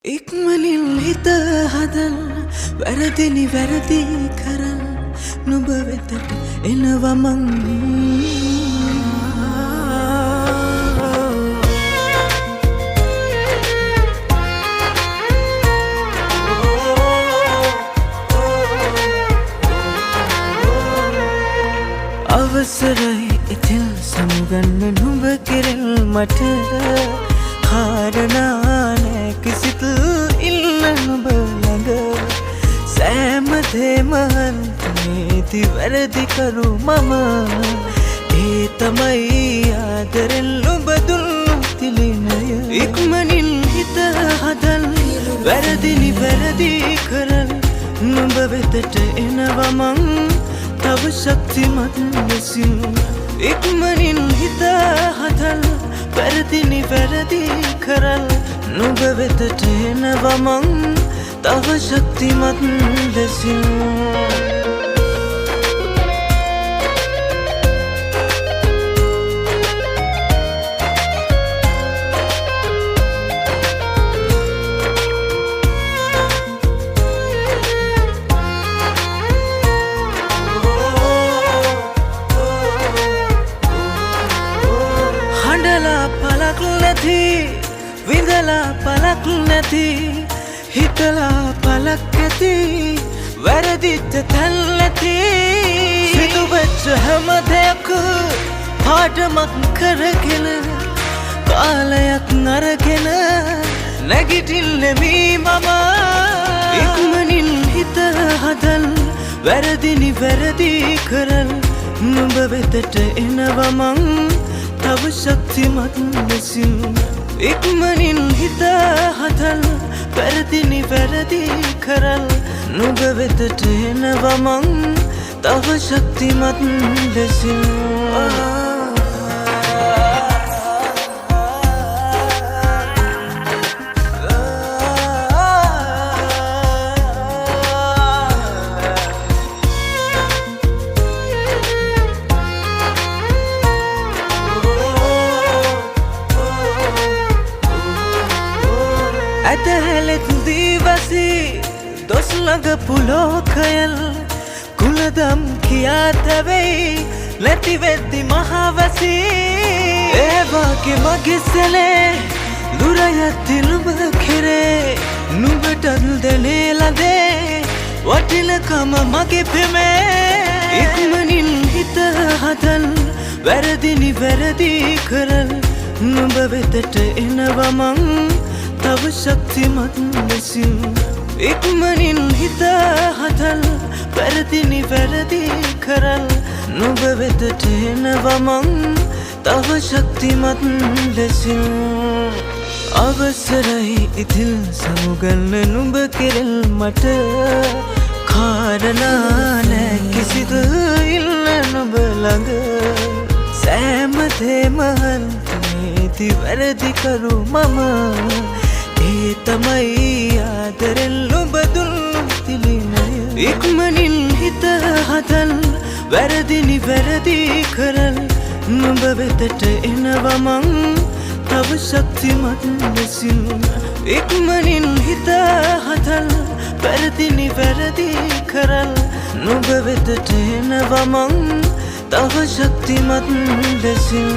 ඉක්මනින් හිත හදල් වැරදිනි වැරදි කරල් නුඹ වෙතට එනවා මං අවසරයි ඉතින් සමුගන්න නුඹ කෙරෙල් මට කාරණා නෑ කිසිත් ඉල්ල නුඹ ළඟ සෑම දේම නීති වැරදි කරු මම ඒ තමයි ආදරෙන් නුඹ දුන්නු තිලිනය ඉක්මනින් හිත හදල් වැරදිනි වැරදි කරල් නුඹ වෙතට එනවා මං තව ශක්තිමත් ලෙසින් ඉක්මනින් හිත හදල් වැරදිනි වැරදි කරල් නුඹ වෙතට එනවා මං තව ශක්තිමත් ලෙසින් විඳලා පලක් නැති හිතලා පලක් ඇති වැරදිච්ච තැන් නැති සිදුවෙච්ච හැම දෙයක් පාඩමක් කරගෙන කාලයක් නරගෙන නැගිටින්නෙමි මම ඉක්මනින් හිත හදල් වැරදිනි වැරදි කරල් නුඹ වෙතට එනවා මං තව ශක්තිමත් ලෙසින් ඉක්මනින් හිත හදල් වැරදිනි වැරදි කරල් නුඹ වෙතට එනවා මං තව ශක්තිමත් ලෙසින් ඇතහැලෙත් දීවසි දොස් ළඟ පුලෝකයල් කුලදම් කියා තැවෙයි නැතිවෙද්දි මහවැසි ඒවාගේ මගේ සැලේ දුරයත්ති නුඹ කෙරේ නුඹටත් දෙනේ ලදේ වටිනකම මගේ පෙමේ ඉක්මනින් හිත හදල් වැරදිනි වැරදි කරල් නුඹ වෙතට එනවා මං තව ශක්තිමත් ලෙසින් ඉක්මනින් හිත හදල් වැරදිනි වැරදි කරල් නුඹ වෙතට එනවා මං තව ශක්තිමත් ලෙසින් අවසරයි ඉතින් සමුගන්න නුඹ කෙරෙල් මට කාරණා නෑ කිසිදු ඉල්ල නුඹ ළඟ සෑම දේම නීති වැරදි කරු මම ඒ තමයි ආදරෙන් නුඹ දුන්නු තිලිනය ඉක්මනින් හිත හදල් වැරදිනි වැරදි කරල් නුඹ වෙතට එනවා මං තව ශක්තිමත් ලෙසින් ඉක්මනින් හිත හදල් වැරදිනි වැරදි කරල් නුඹ වෙතට එනවා මං තව ශක්තිමත් ලෙසින්